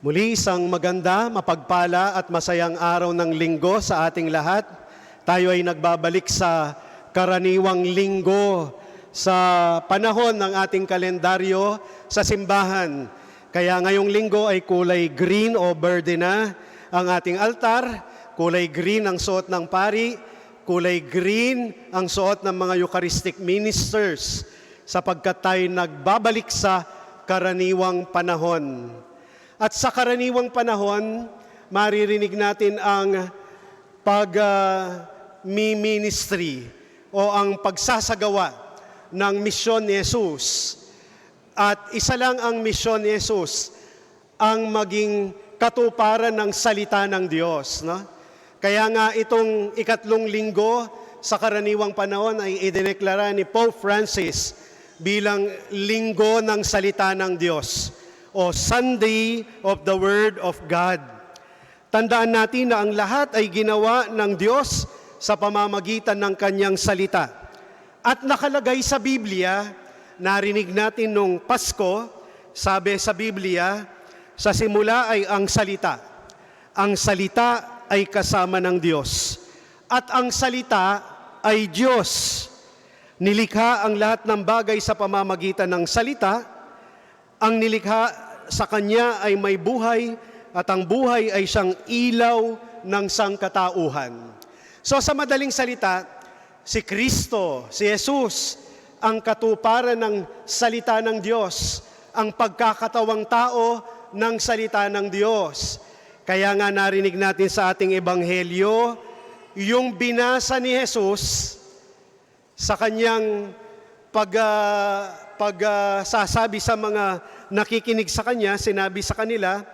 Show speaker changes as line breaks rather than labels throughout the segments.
Muli isang maganda, mapagpala at masayang araw ng linggo sa ating lahat. Tayo ay nagbabalik sa karaniwang linggo sa panahon ng ating kalendaryo sa simbahan. Kaya ngayong linggo ay kulay green o berde na ang ating altar, kulay green ang suot ng pari, kulay green ang suot ng mga Eucharistic ministers sapagkat tayo nagbabalik sa karaniwang panahon. At sa karaniwang panahon, maririnig natin ang pag-ministry o ang pagsasagawa ng misyon ni Jesus. At isa lang ang misyon ni Jesus, ang maging katuparan ng salita ng Diyos. No? Kaya nga itong ikatlong linggo sa karaniwang panahon ay idineklara ni Pope Francis bilang linggo ng salita ng Diyos o Sunday of the Word of God. Tandaan natin na ang lahat ay ginawa ng Diyos sa pamamagitan ng Kanyang salita. At nakalagay sa Biblia, narinig natin nung Pasko, sabi sa Biblia, sa simula ay ang salita. Ang salita ay kasama ng Diyos. At ang salita ay Diyos. Nilikha ang lahat ng bagay sa pamamagitan ng salita. Ang nilikha sa Kanya ay may buhay at ang buhay ay siyang ilaw ng sangkatauhan. So sa madaling salita, si Kristo, si Jesus, ang katuparan ng salita ng Diyos, ang pagkakatawang tao ng salita ng Diyos. Kaya nga narinig natin sa ating ebanghelyo, yung binasa ni Jesus sa Kanyang pagsasabi sa mga nakikinig sa Kanya, sinabi sa kanila,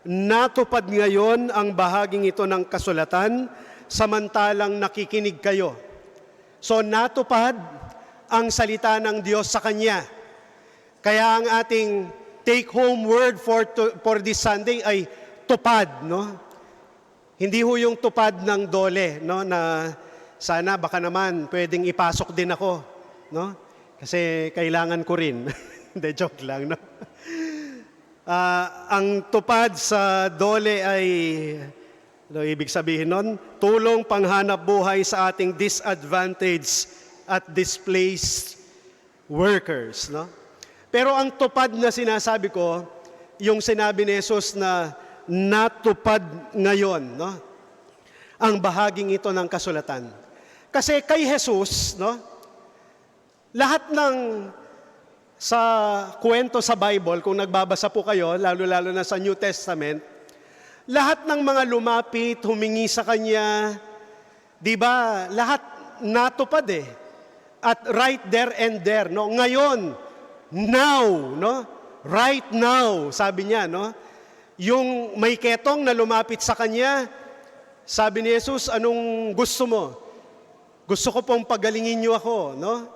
natupad ngayon ang bahaging ito ng kasulatan, samantalang nakikinig kayo. So natupad ang salita ng Diyos sa Kanya. Kaya ang ating take-home word for this Sunday ay tupad. No? Hindi ho yung tupad ng dole, no? Na sana baka naman pwedeng ipasok din ako. No? Kasi kailangan ko rin. Hindi, joke lang. No? Ang tupad sa dole ay, ano ibig sabihin nun? Tulong panghanap buhay sa ating disadvantaged at displaced workers. No? Pero ang tupad na sinasabi ko, yung sinabi ni Jesus na natupad ngayon, no? Ang bahaging ito ng kasulatan. Kasi kay Jesus, no? Lahat ng sa kwento sa Bible, kung nagbabasa po kayo, lalo-lalo na sa New Testament, lahat ng mga lumapit, humingi sa Kanya, di ba, lahat natupad eh. At right there and there, no? Ngayon, now, no? Right now, sabi niya, no? Yung may ketong na lumapit sa Kanya, sabi ni Jesus, anong gusto mo? Gusto ko pong pagalingin niyo ako, no?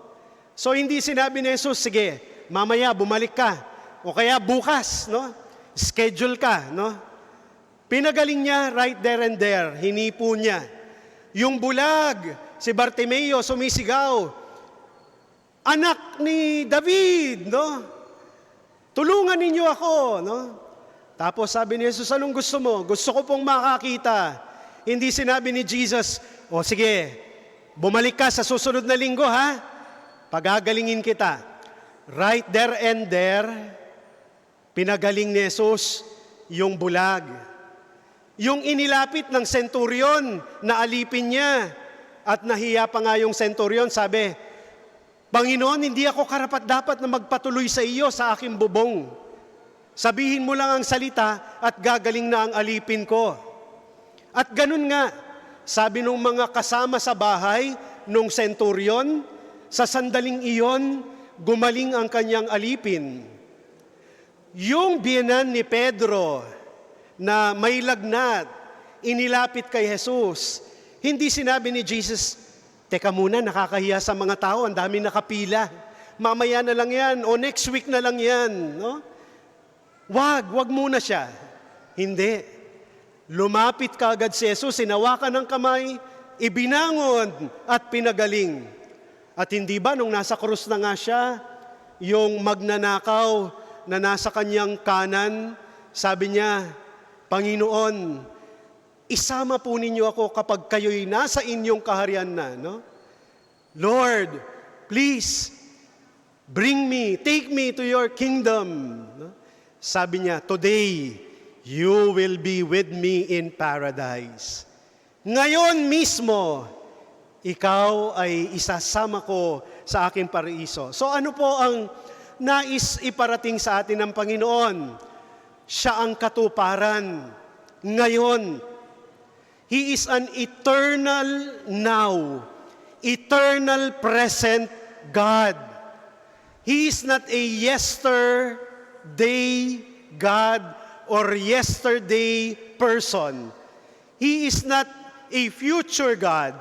So hindi sinabi ni Jesus, sige, mamaya bumalik ka. O kaya bukas, no? Schedule ka, no? Pinagaling niya right there and there, hinipo niya. Yung bulag, si Bartimeo sumisigaw, anak ni David, no? Tulungan ninyo ako, no? Tapos sabi ni Jesus, anong gusto mo? Gusto ko pong makakita. Hindi sinabi ni Jesus, o sige, bumalik ka sa susunod na linggo, ha? Pagagalingin kita. Right there and there, pinagaling ni Jesus yung bulag. Yung inilapit ng centurion, naalipin niya. At nahiya pa nga yung centurion, sabi, Panginoon, hindi ako karapat-dapat na magpatuloy sa iyo sa aking bubong. Sabihin mo lang ang salita at gagaling na ang alipin ko. At ganun nga, sabi nung mga kasama sa bahay, nung centurion, sa sandaling iyon, gumaling ang kanyang alipin. Yung biyenan ni Pedro na may lagnat, inilapit kay Jesus, hindi sinabi ni Jesus, teka muna, nakakahiya sa mga tao, ang dami nakapila. Mamaya na lang yan, o next week na lang yan. No? Wag muna siya. Hindi. Lumapit kaagad si Jesus, sinawakan ng kamay, ibinangon at pinagaling. At hindi ba nung nasa krus na nga siya, yung magnanakaw na nasa kanyang kanan, sabi niya, Panginoon, isama po ninyo ako kapag kayo'y nasa inyong kaharian na. No? Lord, please, take me to your kingdom. No? Sabi niya, today, you will be with me in paradise. Ngayon mismo, ikaw ay isasama ko sa aking paraiso. So ano po ang nais iparating sa atin ng Panginoon? Siya ang katuparan. Ngayon, He is an eternal now, eternal present God. He is not a yesterday God or yesterday person. He is not a future God.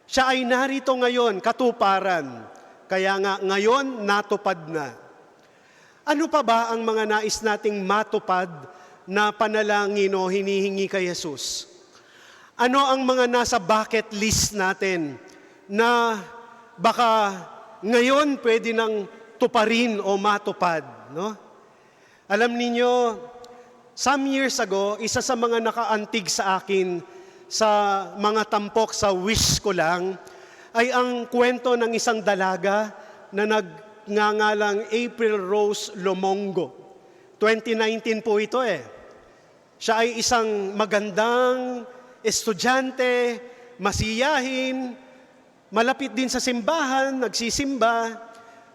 Siya ay narito ngayon, katuparan. Kaya nga ngayon, natupad na. Ano pa ba ang mga nais nating matupad na panalangin o hinihingi kay Jesus? Ano ang mga nasa bucket list natin na baka ngayon pwede nang tuparin o matupad? No? Alam niyo, some years ago, isa sa mga nakaantig sa akin sa mga tampok sa wish ko lang ay ang kwento ng isang dalaga na nagngangalang April Rose Lomongo. 2019 po ito eh. Siya ay isang magandang estudyante, masiyahin, malapit din sa simbahan, nagsisimba,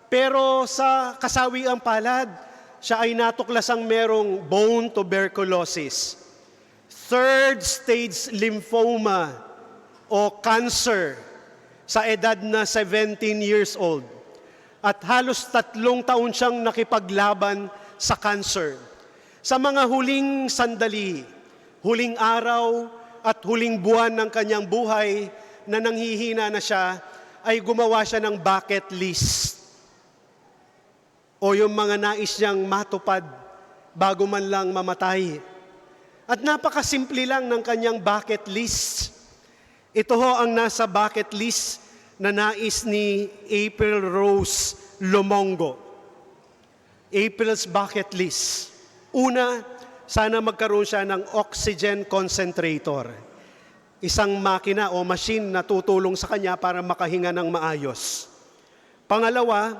pero sa kasawiang palad, siya ay natuklasang merong bone tuberculosis, third stage lymphoma o cancer sa edad na 17 years old. At halos 3 taon siyang nakipaglaban sa cancer. Sa mga huling sandali, huling araw at huling buwan ng kanyang buhay na nanghihina na siya, ay gumawa siya ng bucket list o yung mga nais niyang matupad bago man lang mamatay. At napakasimple lang ng kanyang bucket list. Ito ho ang nasa bucket list na nais ni April Rose Lomongo. April's bucket list. Una, sana magkaroon siya ng oxygen concentrator. Isang makina o machine na tutulong sa kanya para makahinga ng maayos. Pangalawa,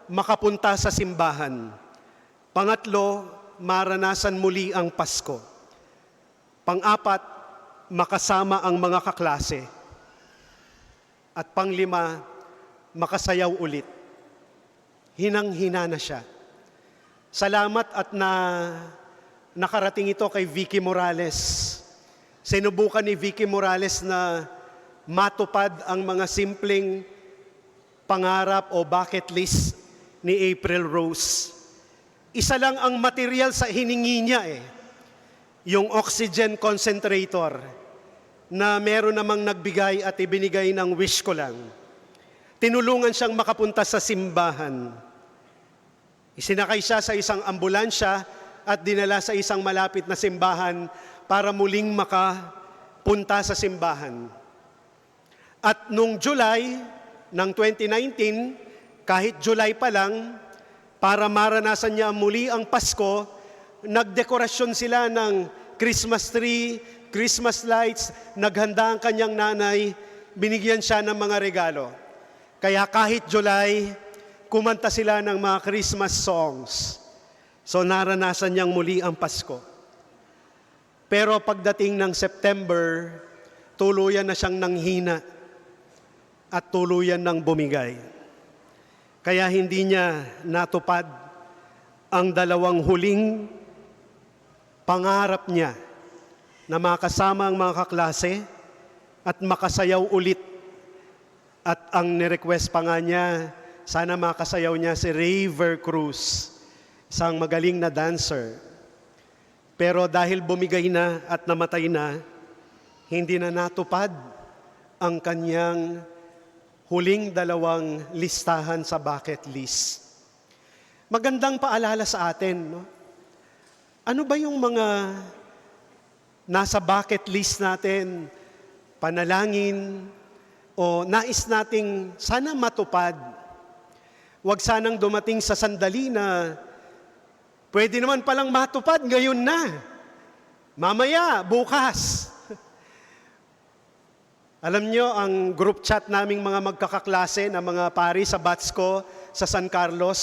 makapunta sa simbahan. Pangatlo, maranasan muli ang Pasko. Pang-apat, makasama ang mga kaklase. At panglima, makasayaw ulit. Hinang-hina na siya. Salamat at nakarating ito kay Vicky Morales. Sinubukan ni Vicky Morales na matupad ang mga simpleng pangarap o bucket list ni April Rose. Isa lang ang material sa hiningi niya yung oxygen concentrator na meron namang nagbigay at ibinigay ng wish ko lang. Tinulungan siyang makapunta sa simbahan. Isinakay siya sa isang ambulansya at dinala sa isang malapit na simbahan para muling makapunta sa simbahan. At nung July ng 2019, kahit July pa lang, para maranasan niya muli ang Pasko, nagdekorasyon sila ng Christmas tree, Christmas lights, naghanda ang kanyang nanay, binigyan siya ng mga regalo. Kaya kahit July, kumanta sila ng mga Christmas songs. So naranasan niyang muli ang Pasko. Pero pagdating ng September, tuluyan na siyang nanghina at tuluyan ng bumigay. Kaya hindi niya natupad ang 2 huling pangarap niya na makasama ang mga kaklase at makasayaw ulit. At ang nirequest pa nga niya, sana makasayaw niya si River Cruz, isang magaling na dancer. Pero dahil bumigay na at namatay na, hindi na natupad ang kanyang huling 2 listahan sa bucket list. Magandang paalala sa atin, no? Ano ba yung mga nasa bucket list natin, panalangin, o nais nating sana matupad? Huwag sanang dumating sa sandali na Pwede naman palang matupad ngayon na. Mamaya, bukas. Alam nyo, ang group chat naming mga magkakaklase na mga pari sa batch ko sa San Carlos,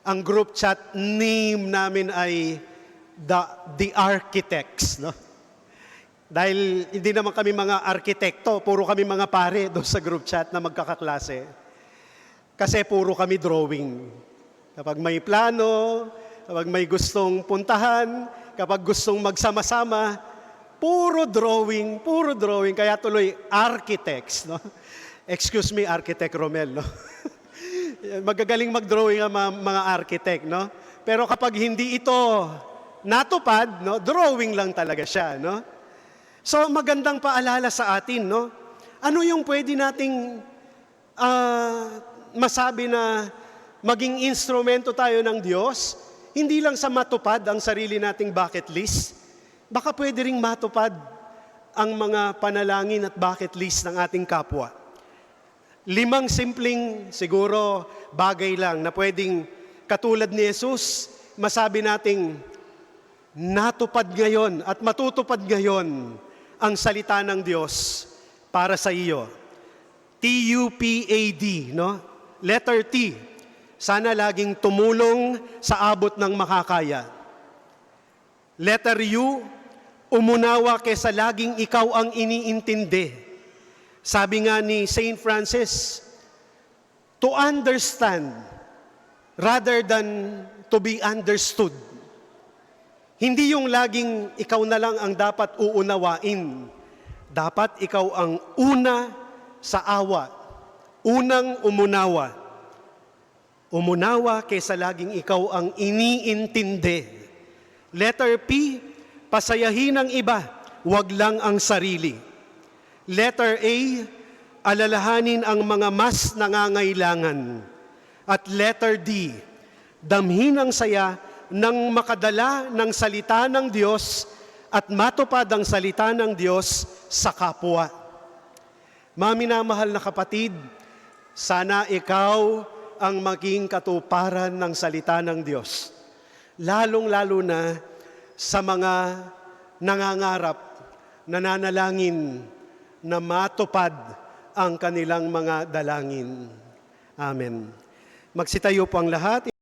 ang group chat name namin ay The Architects. No? Dahil hindi naman kami mga arkitekto, puro kami mga pare doon sa group chat na magkakaklase. Kasi puro kami drawing. Kapag may plano, kapag may gustong puntahan, kapag gustong magsama-sama, puro drawing, puro drawing. Kaya tuloy, architects. No? Excuse me, Architect Romel. No? Magagaling mag-drawing ang mga architect. No? Pero kapag hindi ito natupad, no? Drawing lang talaga siya. No? So magandang paalala sa atin. No? Ano yung pwede nating masabi na maging instrumento tayo ng Diyos, hindi lang sa matupad ang sarili nating bucket list, baka pwede ring matupad ang mga panalangin at bucket list ng ating kapwa. 5 simpleng siguro bagay lang na pwedeng katulad ni Jesus, masabi nating natupad ngayon at matutupad ngayon ang salita ng Diyos para sa iyo. TUPAD, no? Letter T, sana laging tumulong sa abot ng makakaya. Letter U, umunawa kaysa laging ikaw ang iniintindi. Sabi nga ni Saint Francis, to understand rather than to be understood. Hindi yung laging ikaw na lang ang dapat uunawain. Dapat ikaw ang una sa awa. Unang umunawa. Umunawa kaysa laging ikaw ang iniintindi. Letter P, pasayahin ang iba, wag lang ang sarili. Letter A, alalahanin ang mga mas nangangailangan. At letter D, damhin ang saya ng makadala ng salita ng Diyos at matupad ang salita ng Diyos sa kapwa. Mga minamahal na kapatid, sana ikaw ang maging katuparan ng salita ng Diyos. Lalong-lalo na sa mga nangangarap, nananalangin na matupad ang kanilang mga dalangin. Amen. Magsitayo po ang lahat.